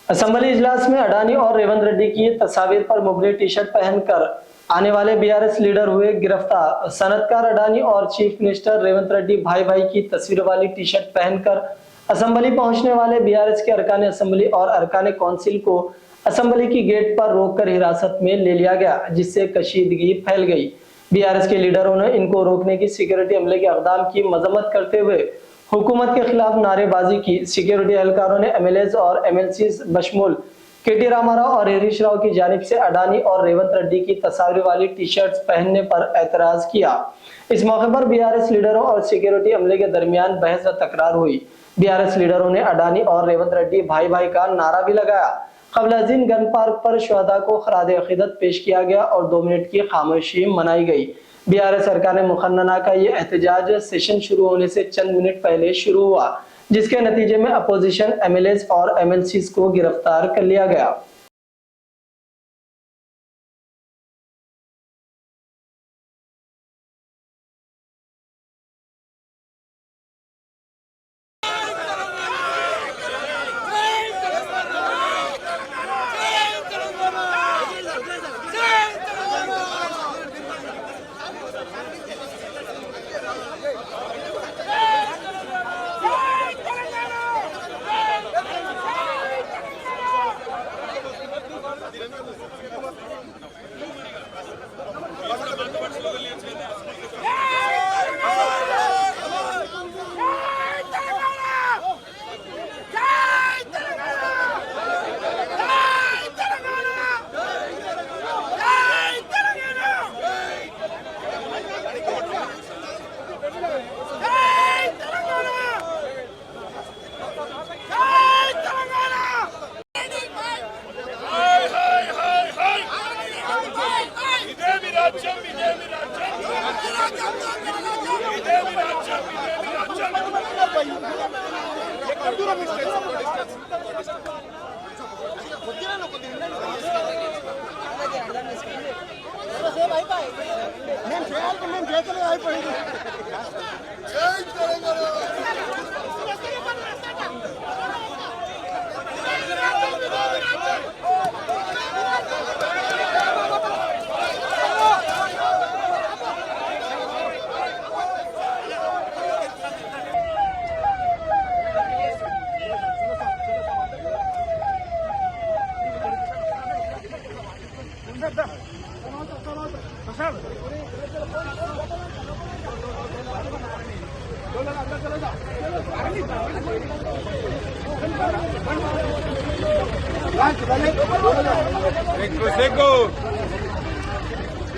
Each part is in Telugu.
असेंबली इजलास में अडानी और रेवंत रेड्डी की तस्वीर पर मुबली टी शर्ट पहनकर आने वाले बीआरएस लीडर हुए गिरफ्तार। सनतकार अडानी और चीफ मिनिस्टर रेवंत रेड्डी भाई भाई की तस्वीर वाली टी शर्ट पहनकर असेंबली पहुंचने वाले बीआरएस के अरकान असेंबली और अरकान कौंसिल को असेंबली की गेट पर रोककर हिरासत में ले लिया गया, जिससे कशीदगी फैल गई। बीआरएस के लीडरों ने इनको रोकने की सिक्योरिटी अमले के इक़दाम की मजम्मत करते हुए हुकूमत के खिलाफ नारेबाजी की। सिक्योरिटी एहलकारों ने एमएलएज और एमएलसी बशमूल केटी रामाराव और हरीश राव की जानिब से अडानी और रेवंत रेड्डी की तस्वीर वाली टी शर्ट्स पहनने पर एतराज किया। इस मौके पर बीआरएस लीडरों और सिक्योरिटी अमले के दरमियान बहस व तकरार हुई। बीआरएस लीडरों ने अडानी और रेवंत रेड्डी भाई भाई का नारा भी लगाया। क़ब्ल-ए-ज़ीन गन पार्क पर शुहदा को खराज अक़ीदत पेश किया गया और 2 मिनट की खामोशी मनाई गई। बीआरएस अरकान मुखन्नना का ये एहतजाज सेशन शुरू होने से चंद मिनट पहले शुरू हुआ, जिसके नतीजे में अपोजिशन एमएलएज और एमएलसीज को गिरफ्तार कर लिया गया।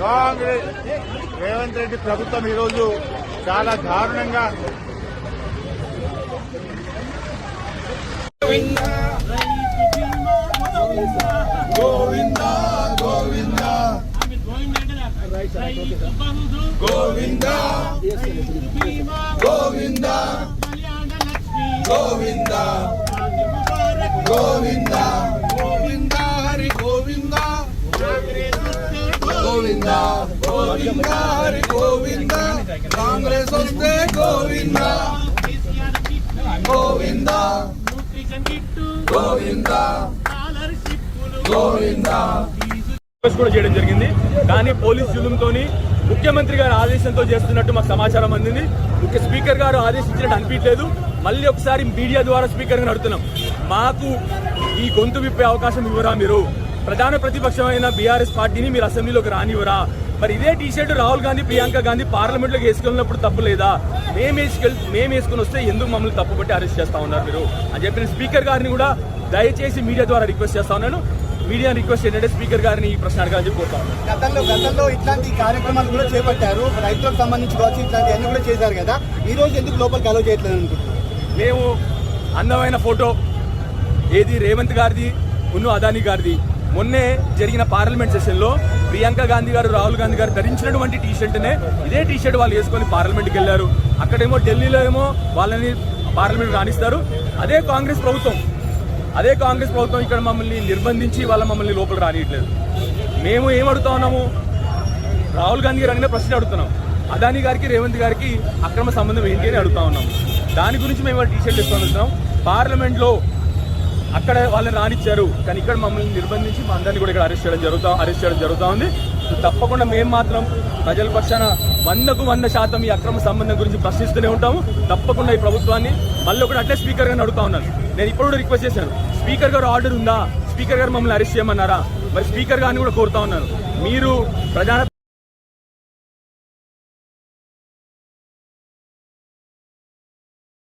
కాంగ్రెస్ రేవంత్ రెడ్డి ప్రభుత్వం ఈరోజు చాలా దారుణంగా గోవిందా గోవిందా గోవిందా గోవిందా గోవిందా గోవిందా గోవిందా హరి గోవిందా గోవిందా గోవిందా హరి గోవిందా కాంగ్రెస్ వస్తే గోవిందా గోవిందా గోవిందా గోవిందా కూడా చేయడం జరిగింది. కానీ పోలీస్ జులుంతోని ముఖ్యమంత్రి గారి ఆదేశంతో చేస్తున్నట్టు మాకు సమాచారం అందింది. స్పీకర్ గారు ఆదేశించినట్టు అనిపించలేదు. మళ్ళీ ఒకసారి మీడియా ద్వారా స్పీకర్ గారిని అడుగుతున్నాం, మాకు ఈ గొంతు విప్పే అవకాశం ఇవ్వరా? మీరు ప్రధాన ప్రతిపక్షమైన బీఆర్ఎస్ పార్టీని మీరు అసెంబ్లీలోకి రానివ్వరా? మరి ఇదే టీషర్ట్ రాహుల్ గాంధీ, ప్రియాంక గాంధీ పార్లమెంట్లోకి వేసుకెళ్ళినప్పుడు తప్పు లేదా? మేము వేసుకుని వస్తే ఎందుకు మమ్మల్ని తప్పుపట్టి అరెస్ట్ చేస్తా ఉన్నారు మీరు అని చెప్పిన స్పీకర్ గారిని కూడా దయచేసి మీడియా ద్వారా రిక్వెస్ట్ చేస్తా ఉన్నాను. మీడియా రిక్వెస్ట్ ఏంటంటే స్పీకర్ గారిని ఈ ప్రశ్న అడగాలని కోరుతాను. గతంలో ఇట్లాంటి కార్యక్రమాలు కూడా చేపట్టారు, రైతులకు సంబంధించి కావచ్చు, ఇట్లాంటి అన్ని కూడా చేశారు కదా, ఈ రోజు ఎందుకు లోపలికి అలో చేయట్లేదు అనుకుంటున్నారు? మేము అందమైన ఫోటో ఏది రేవంత్ గారిది ఉన్ను అదానీ గారిది మొన్నే జరిగిన పార్లమెంట్ సెషన్లో ప్రియాంక గాంధీ గారు, రాహుల్ గాంధీ గారు ధరించినటువంటి టీషర్ట్నే ఇదే టీషర్ట్ వాళ్ళు వేసుకొని పార్లమెంట్కి వెళ్ళారు. అక్కడేమో ఢిల్లీలో ఏమో వాళ్ళని పార్లమెంట్ రాణిస్తారు. అదే కాంగ్రెస్ ప్రభుత్వం ఇక్కడ మమ్మల్ని నిర్బంధించి మమ్మల్ని లోపల రానియట్లేదు. మేము ఏమడుగుతా ఉన్నాము? రాహుల్ గాంధీ గారు అనే ప్రశ్న అడుగుతున్నాం. అదానీ గారికి, రేవంత్ గారికి అక్రమ సంబంధం ఏంటి అని అడుగుతా ఉన్నాము. దాని గురించి మేము టీషర్ట్ వేసుకొని వెళ్తున్నాం. పార్లమెంట్లో అక్కడ వాళ్ళని రానిచ్చారు, కానీ ఇక్కడ మమ్మల్ని నిర్బంధించి మా అందరినీ కూడా ఇక్కడ అరెస్ట్ చేయడం జరుగుతూ ఉంది. తప్పకుండా మేము మాత్రం ప్రజల పక్షాన 100% ఈ అక్రమ సంబంధం గురించి ప్రశ్నిస్తూనే ఉంటాము. తప్పకుండా ఈ ప్రభుత్వాన్ని మళ్ళీ ఒకటి అట్లే స్పీకర్ గారిని అడుగుతా ఉన్నాను. నేను ఇప్పుడు కూడా రిక్వెస్ట్ చేశాను, స్పీకర్ గారు ఆర్డర్ ఉందా, స్పీకర్ గారు మమ్మల్ని అరెస్ట్ చేయమన్నారా, మరి స్పీకర్ గారిని కూడా కోరుతా ఉన్నాను. మీరు